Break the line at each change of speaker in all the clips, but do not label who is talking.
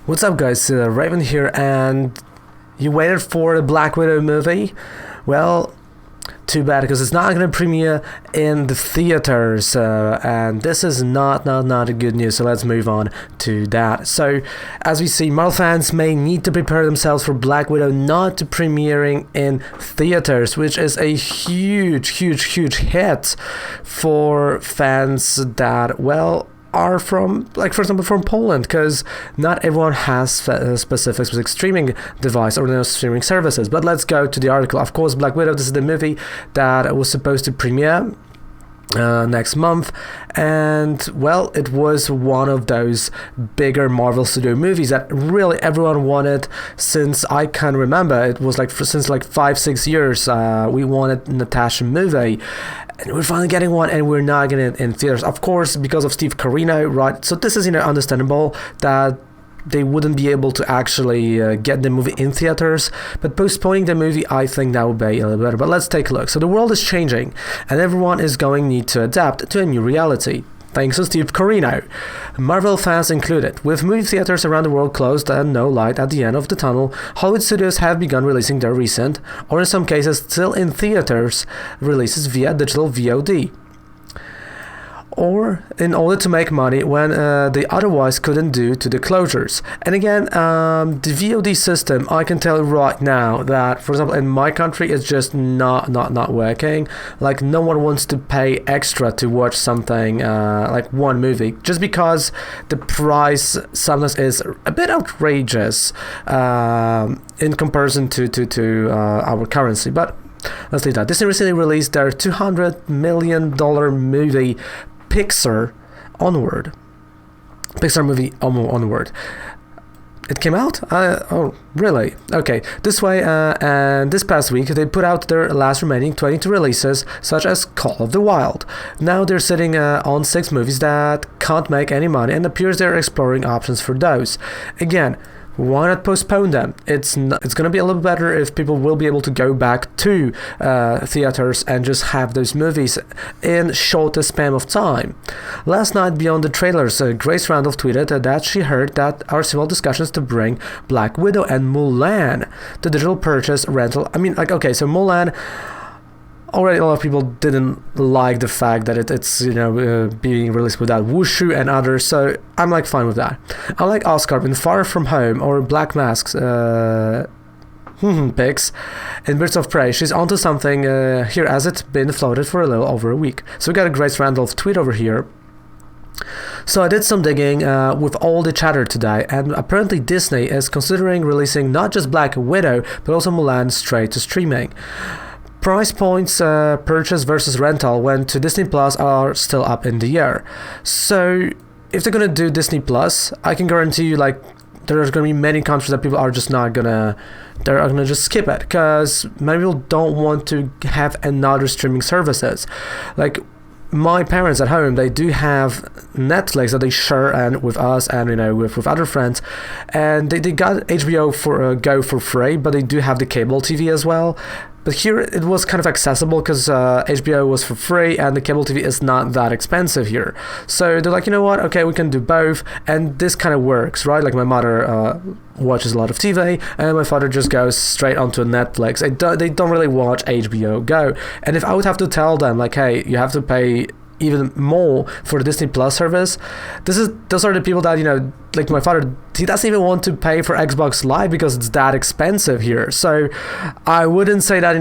What's up, guys? Raven here, and you waited for the Black Widow movie? Well, too bad, because it's not going to premiere in the theaters, and this is not a good news. So let's move on to that. So, as we see, Marvel fans may need to prepare themselves for Black Widow not premiering in theaters, which is a huge hit for fans that, well, are from, like, for example, from Poland, because not everyone has a specific streaming device or streaming services. But let's go to the article. Of course, Black Widow, this is the movie that was supposed to premiere next month, and well, it was one of those bigger Marvel Studio movies that really everyone wanted since I can remember. It was like since like 5-6 years we wanted a Natasha movie, and we're finally getting one, and we're not getting it in theaters, of course, because of Steve Carino, right? So this is understandable that they wouldn't be able to actually get the movie in theaters, but postponing the movie, I think that would be a little better. But let's take a look. So the world is changing, and everyone is going to need to adapt to a new reality, thanks to Steve Carino, Marvel fans included. With movie theaters around the world closed and no light at the end of the tunnel, Hollywood studios have begun releasing their recent, or in some cases still in theaters, releases via digital VOD, or in order to make money when they otherwise couldn't due to the closures. And again, the VOD system, I can tell you right now that, for example, in my country, it's just not working. Like, no one wants to pay extra to watch something like one movie, just because the price sometimes is a bit outrageous in comparison to our currency. But let's leave that. Disney recently released their $200 million movie Pixar movie Onward. It came out? Oh, really? Okay. This way, and this past week, they put out their last remaining 22 releases, such as Call of the Wild. Now they're sitting on 6 movies that can't make any money, and appears they're exploring options for those. Again, why not postpone them? It's going to be a little better if people will be able to go back to theaters and just have those movies in shorter span of time. Last night, beyond the trailers, Grace Randolph tweeted that she heard that are several discussions to bring Black Widow and Mulan to digital purchase rental. I mean, like, okay, so Mulan, already a lot of people didn't like the fact that it's being released without Wushu and others, so I'm like fine with that. Unlike Oscar in Far From Home or Black Mask's picks in Birds of Prey, she's onto something here, as it's been floated for a little over a week. So we got a Grace Randolph tweet over here. So I did some digging with all the chatter today, and apparently Disney is considering releasing not just Black Widow but also Mulan straight to streaming. Price points, purchase versus rental went to Disney Plus are still up in the air. So if they're gonna do Disney Plus, I can guarantee you, like, there's gonna be many countries that people are just not gonna, they're gonna just skip it, because many people don't want to have another streaming services. Like, my parents at home, they do have Netflix that they share and with us and with other friends, and they got HBO for Go for free, but they do have the cable TV as well. But here it was kind of accessible because HBO was for free and the cable TV is not that expensive here. So they're like, you know what, okay, we can do both, and this kind of works, right? Like, my mother watches a lot of TV, and my father just goes straight onto Netflix. They don't really watch HBO Go. And if I would have to tell them, like, hey, you have to pay even more for the Disney Plus service, those are the people that, like my father, he doesn't even want to pay for Xbox Live because it's that expensive here. So I wouldn't say that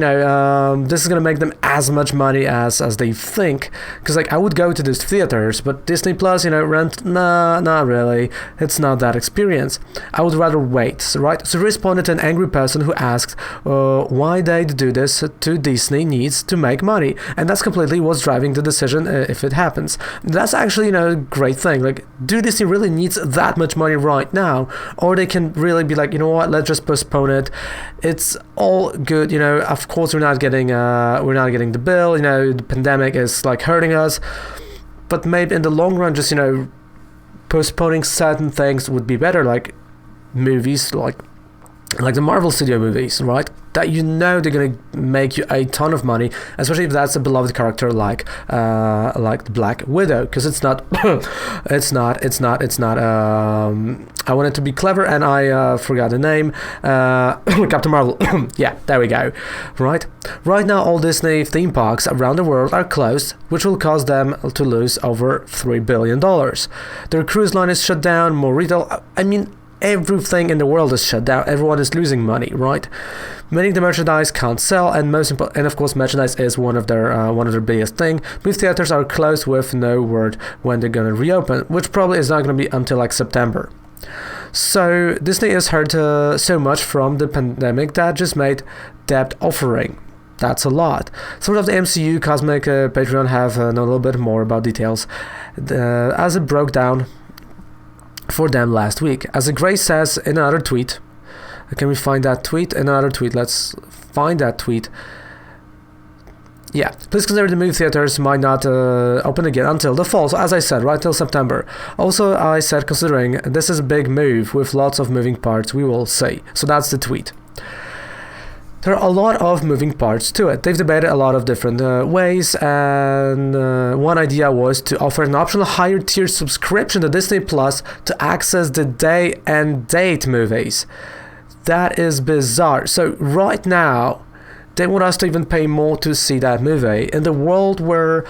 this is gonna make them as much money as they think, because, like, I would go to these theaters, but Disney Plus, rent, nah, not really. It's not that experience. I would rather wait, right? So responded to an angry person who asked why they'd do this to Disney needs to make money, and that's completely what's driving the decision if it happens. That's actually a great thing. Like, do Disney really needs that much money right now, or they can really be like, you know what, let's just postpone it. It's all good. Of course we're not getting the bill. The pandemic is like hurting us, but maybe in the long run, just postponing certain things would be better, like movies, like the Marvel Studio movies, right? that you know they're gonna make you a ton of money, especially if that's a beloved character like the Black Widow, because it's not I wanted to be clever and I forgot the name. Captain Marvel. Yeah, there we go. Right now all Disney theme parks around the world are closed, which will cause them to lose over $3 billion. Their cruise line is shut down, more retail, I mean, everything in the world is shut down. Everyone is losing money, right? Many of the merchandise can't sell, and and of course, merchandise is one of their biggest thing. Movie theaters are closed with no word when they're gonna reopen, which probably is not gonna be until like September. So Disney is hurt so much from the pandemic that just made debt offering. That's a lot. Some of the MCU Cosmic Patreon have known a little bit more about details as it broke down for them last week. As Grace says in another tweet, can we find that tweet? Another tweet. Let's find that tweet. Yeah, please consider the movie theaters might not open again until the fall. So as I said, right till September. Also, I said considering this is a big move with lots of moving parts, we will see. So that's the tweet. There are a lot of moving parts to it. They've debated a lot of different ways, and one idea was to offer an optional higher tier subscription to Disney Plus to access the day and date movies. That is bizarre. So right now, they want us to even pay more to see that movie in the world where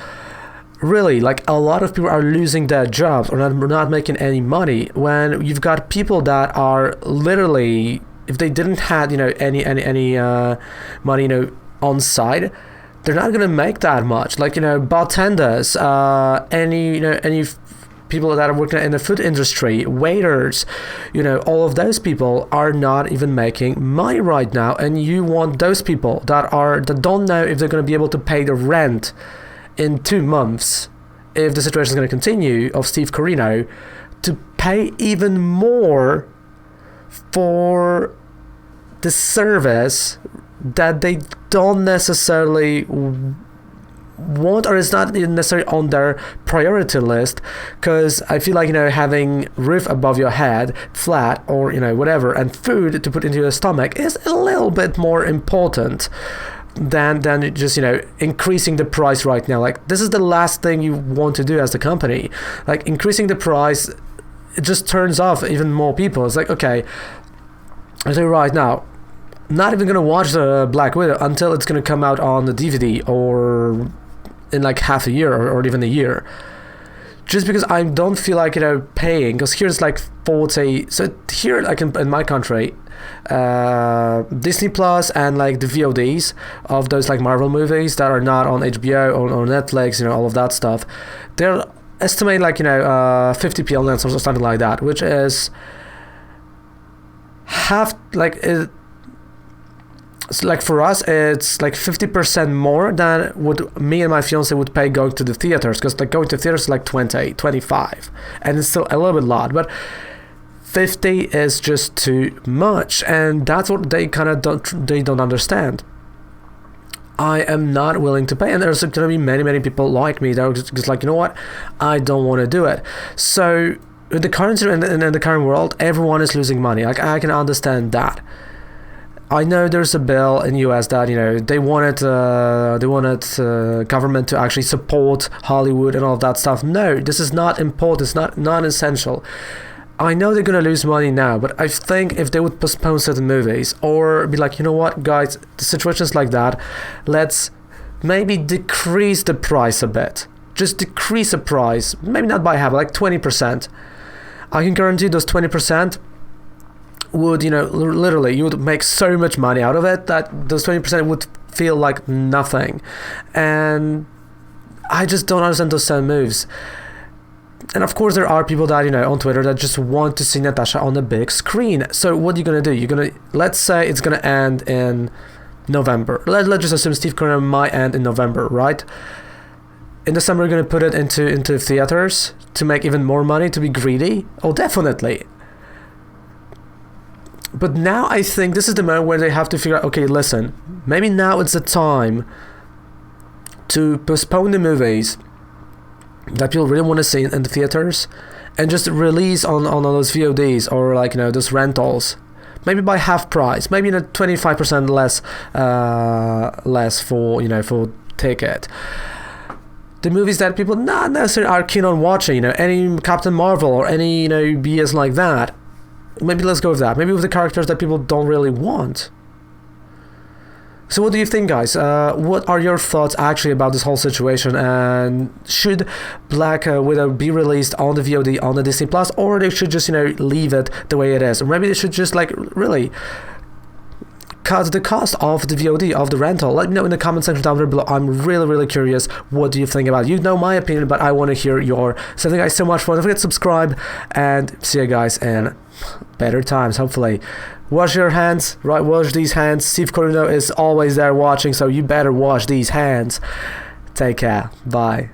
really like a lot of people are losing their jobs or not making any money, when you've got people that are literally, if they didn't have any money on side, they're not gonna make that much. Like bartenders, any people that are working in the food industry, waiters, all of those people are not even making money right now, and you want those people that don't know if they're going to be able to pay the rent in 2 months, if the situation is going to continue, of Steve Corino, to pay even more for the service that they don't necessarily want, or is not necessarily on their priority list, because I feel like having roof above your head, flat, or whatever, and food to put into your stomach is a little bit more important than just increasing the price right now. Like, this is the last thing you want to do as the company. Like, increasing the price, it just turns off even more people. It's like, okay, I tell you right now, not even gonna watch the Black Widow until it's gonna come out on the DVD or in like half a year or even a year, just because I don't feel like paying, because here's like 40, so here like in my country, Disney Plus and like the VODs of those like Marvel movies that are not on HBO or Netflix, all of that stuff, they're estimated like 50p on or something like that, which is half, like so like for us it's like 50% more than what me and my fiance would pay going to the theaters, because like going to theaters is like 20, 25, and it's still a little bit lot, but 50 is just too much, and that's what they kind of don't understand. I am not willing to pay, and there's going to be many people like me that are just like, what, I don't want to do it. So in the current in the current world, everyone is losing money. Like, I can understand that. I know there's a bill in US that they wanted government to actually support Hollywood and all of that stuff. No, this is not important. It's not essential. I know they're gonna lose money now, but I think if they would postpone certain movies, or be like, what, guys, the situation's like that, let's maybe decrease the price a bit. Just decrease the price, maybe not by half, like 20%. I can guarantee those 20% would, literally, you would make so much money out of it that those 20% would feel like nothing. And I just don't understand those same moves. And of course there are people that, on Twitter that just want to see Natasha on the big screen. So what are you going to do? Let's say it's going to end in November. Let's just assume Steve Corino might end in November, right? In December, you're going to put it into theaters to make even more money, to be greedy? Oh, definitely. But now I think this is the moment where they have to figure out, okay, listen, maybe now it's the time to postpone the movies that people really want to see in the theaters and just release on those VODs or like, those rentals. maybe by half price, maybe 25% less for ticket. The movies that people not necessarily are keen on watching, any Captain Marvel or any BS like that. Maybe let's go with that. Maybe with the characters that people don't really want. So what do you think, guys? What are your thoughts actually about this whole situation? And should Black Widow be released on the VOD on the Disney Plus, or they should just leave it the way it is? Or maybe they should just really cut the cost of the VOD, of the rental. Let me know in the comment section down below. I'm really curious. What do you think about it? You know my opinion, but I want to hear your. So thank you guys so much for it. Don't forget to subscribe, and see you guys in better times, hopefully. Wash your hands, right? Wash these hands. Steve Corino is always there watching, so you better wash these hands. Take care. Bye.